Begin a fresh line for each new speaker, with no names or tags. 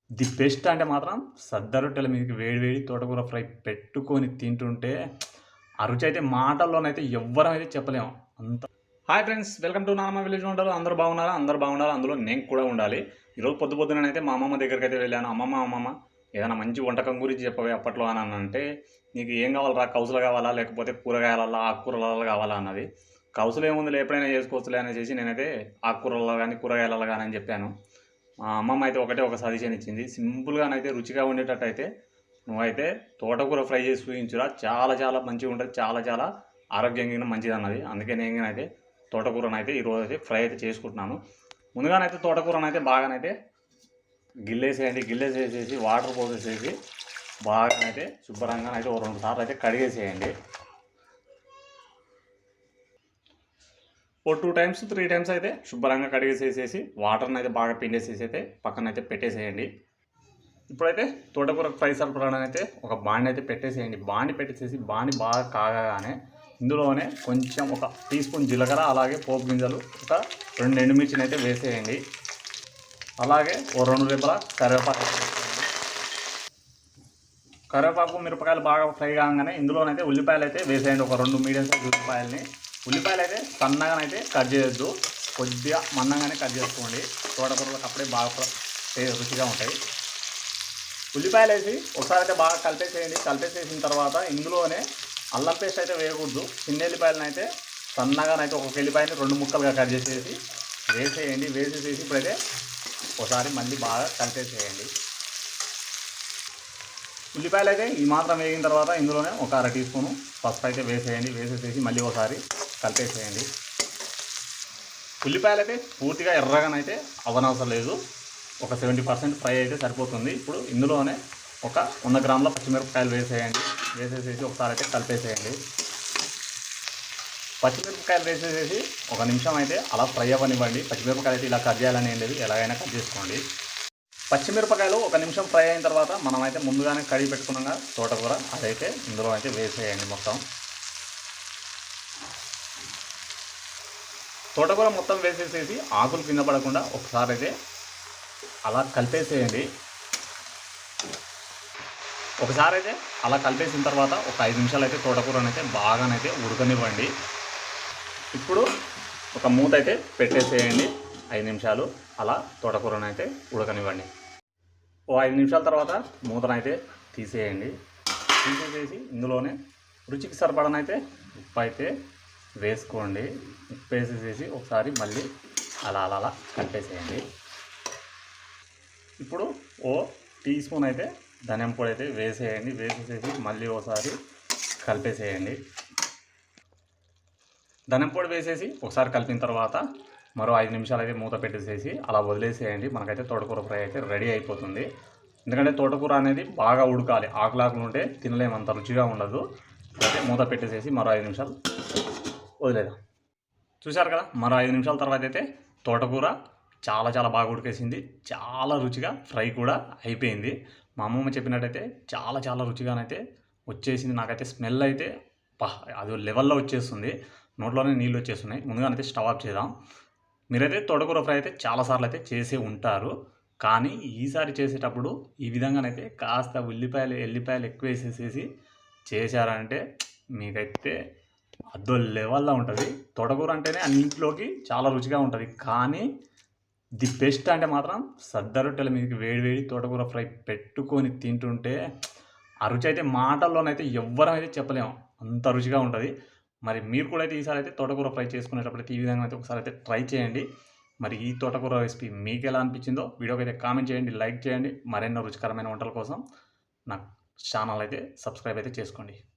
The best అంటే మాత్రం సద్ద రొట్టెల మీదకి వేడి వేడి తోటకూర ఫ్రై పెట్టుకొని తింటుంటే ఆ రుచి అయితే మాటల్లోనైతే ఎవ్వరమైతే చెప్పలేము అంత. హాయ్ ఫ్రెండ్స్, వెల్కమ్ టు నానమ్మ విలేజ్ వంటలు. అందరూ బాగున్నారా? అందరూ బాగుండాలి, అందులో నేను కూడా ఉండాలి. ఈరోజు పొద్దునైతే మా అమ్మమ్మ దగ్గరికి అయితే వెళ్ళాను. అమ్మమ్మ ఏదైనా మంచి వంటకం గురించి చెప్పవే అప్పట్లో అని అంటే, నీకు ఏం కావాలరా, కౌసులు కావాలా లేకపోతే కూరగాయలలో ఆకుకూరలలో కావాలా అన్నది. కౌసులు ఏముంది, ఎప్పుడైనా చేసుకోవచ్చులే అనేసి నేనైతే ఆకుకూరలలో కానీ కూరగాయలలో కానీ అని చెప్పాను. మా అమ్మమ్మ అయితే ఒక సజెషన్ ఇచ్చింది. సింపుల్గానైతే రుచిగా ఉండేటట్టు అయితే నువ్వైతే తోటకూర ఫ్రై చేసి చూపించురా, చాలా చాలా మంచిగా ఉంటుంది, చాలా చాలా ఆరోగ్యంగా మంచిది అన్నది. అందుకే నేనైతే తోటకూరనైతే ఈరోజు అయితే ఫ్రై అయితే చేసుకుంటున్నాను. ముందుగానైతే తోటకూరనైతే బాగానైతే గిల్లేసేసి వాటర్ పోసేసేసి బాగానైతే శుభ్రంగా అయితే 2 సార్లు అయితే కడిగేసేయండి. 2 టైమ్స్ 3 టైమ్స్ అయితే శుభ్రంగా కడిగేసేసి వాటర్ని అయితే బాగా పిండేసేసి అయితే పక్కన అయితే పెట్టేసేయండి. ఇప్పుడైతే తోటకూర ఫ్రై సరిపడాలని అయితే ఒక బాండి అయితే పెట్టేసేయండి. బాండి పెట్టేసేసి బాండి బాగా కాగానే ఇందులోనే కొంచెం 1 టీ స్పూన్ జీలకర్ర, అలాగే పోపు గింజలు, ఒక 2 ఎండుమిర్చిని అయితే వేసేయండి. అలాగే 2 రెబ్బల కరివేపాకు మిరపకాయలు బాగా ఫ్రై కాగానే ఇందులోనైతే ఉల్లిపాయలు అయితే వేసేయండి. ఒక 2 మీడియం సైజ్ ఉల్లిపాయలు అయితే సన్నగానైతే కట్ చేయొద్దు, కొద్దిగా మందంగానే కట్ చేసుకోండి. తోటకూరలకు అప్పుడే బాగా రుచిగా ఉంటాయి. ఉల్లిపాయలు వేసి ఒకసారి అయితే బాగా కలిపేసేసిన తర్వాత ఇందులోనే అల్లం పేస్ట్ అయితే వేయకూడదు. చిన్న ఎల్లిపాయలను అయితే సన్నగానైతే 1 ఎల్లిపాయని 2 ముక్కలుగా కట్ చేసేసి వేసేయండి. వేసేసేసి ఇప్పుడైతే ఒకసారి మళ్ళీ బాగా కలిపేసేయండి. ఉల్లిపాయలు అయితే ఈ మాత్రం వేగిన తర్వాత ఇందులోనే ఒక 1/2 టీ స్పూను పసుపు అయితే వేసేయండి. వేసేసేసి మళ్ళీ ఒకసారి కలిపేసేయండి. ఉల్లిపాయలు అయితే పూర్తిగా ఎర్రగానైతే అవ్వనవసరం లేదు, ఒక 70% ఫ్రై అయితే సరిపోతుంది. ఇప్పుడు ఇందులోనే ఒక 100 గ్రాముల పచ్చిమిరపకాయలు వేసేయండి. వేసేసేసి ఒకసారి అయితే కలిపేసేయండి. పచ్చిమిరపకాయలు వేసేసేసి 1 నిమిషం అయితే అలా ఫ్రై అవ్వనివ్వండి. పచ్చిమిరపకాయలు అయితే ఇలా కట్ చేయాలని ఏం లేదు, ఎలాగైనా కట్ చేసుకోండి. పచ్చిమిరపకాయలు 1 నిమిషం ఫ్రై అయిన తర్వాత మనమైతే ముందుగానే కడిగి పెట్టుకున్నాగా తోటకూర అదైతే ఇందులో అయితే వేసేయండి. తోటకూర మొత్తం వేసేసేసి ఆకులు కింద పడకుండా ఒకసారి అయితే అలా కలిపేసేయండి. ఒకసారి అయితే అలా కలిపేసిన తర్వాత ఒక 5 నిమిషాలు అయితే తోటకూరనైతే బాగానైతే ఉడకనివ్వండి. ఇప్పుడు ఒక మూత అయితే పెట్టేసేయండి. 5 నిమిషాలు అలా తోటకూరనైతే ఉడకనివ్వండి. 5 నిమిషాల తర్వాత మూతనైతే తీసేయండి. తీసేసేసి ఇందులోనే రుచికి సరిపడనైతే ఉప్పు అయితే వేసుకోండి. ఉప్పు వేసేసేసి ఒకసారి మళ్ళీ అలా కలిపేసేయండి. ఇప్పుడు 1 టీ స్పూన్ అయితే ధనియం పొడి అయితే వేసేయండి. వేసేసేసి మళ్ళీ ఒకసారి కలిపేసేయండి. ధనియం పొడి వేసేసి ఒకసారి కలిపిన తర్వాత మరో 5 నిమిషాలు అయితే మూత పెట్టేసేసి అలా వదిలేసేయండి. మనకైతే తోటకూర ఫ్రై అయితే రెడీ అయిపోతుంది. ఎందుకంటే తోటకూర అనేది బాగా ఉడకాలి, ఆకులాకులు ఉంటే తినలేమంత రుచిగా ఉండదు. అయితే మూత పెట్టేసేసి మరో 5 నిమిషాలు వదిలేదాం. చూశారు కదా, మరో 5 నిమిషాల తర్వాత అయితే తోటకూర చాలా చాలా బాగా ఉడికేసింది. చాలా రుచిగా ఫ్రై కూడా అయిపోయింది. మా అమ్మమ్మ చెప్పినట్టయితే చాలా చాలా రుచిగానైతే వచ్చేసింది. నాకైతే స్మెల్ అయితే అది లెవెల్లో వచ్చేస్తుంది, నోట్లోనే నీళ్ళు వచ్చేస్తున్నాయి. ముందుగానైతే స్టవ్ ఆఫ్ చేద్దాం. మీరైతే తోటకూర ఫ్రై అయితే చాలాసార్లు అయితే చేసే ఉంటారు, కానీ ఈసారి చేసేటప్పుడు ఈ విధంగానైతే కాస్త ఎల్లిపాయలు ఎక్కువ వేసేసేసి చేశారంటే మీకైతే అదో లెవెల్లో ఉంటుంది. తోటకూర అంటేనే అన్నింటిలోకి చాలా రుచిగా ఉంటుంది, కానీ ది బెస్ట్ అంటే మాత్రం సద్ద రొట్టెల మీదకి వేడి తోటకూర ఫ్రై పెట్టుకొని తింటుంటే ఆ రుచి అయితే మాటల్లోనైతే ఎవ్వరమైతే చెప్పలేము, అంత రుచిగా ఉంటుంది. మరి మీరు కూడా అయితే ఈసారి అయితే తోటకూర ఫ్రై చేసుకునేటప్పుడు అయితే ఈ విధంగా అయితే ఒకసారి అయితే ట్రై చేయండి. మరి ఈ తోటకూర రెసిపీ మీకు ఎలా అనిపించిందో వీడియోకి అయితే కామెంట్ చేయండి, లైక్ చేయండి. మరెన్నో రుచికరమైన వంటల కోసం నా ఛానల్ అయితే సబ్స్క్రైబ్ అయితే చేసుకోండి.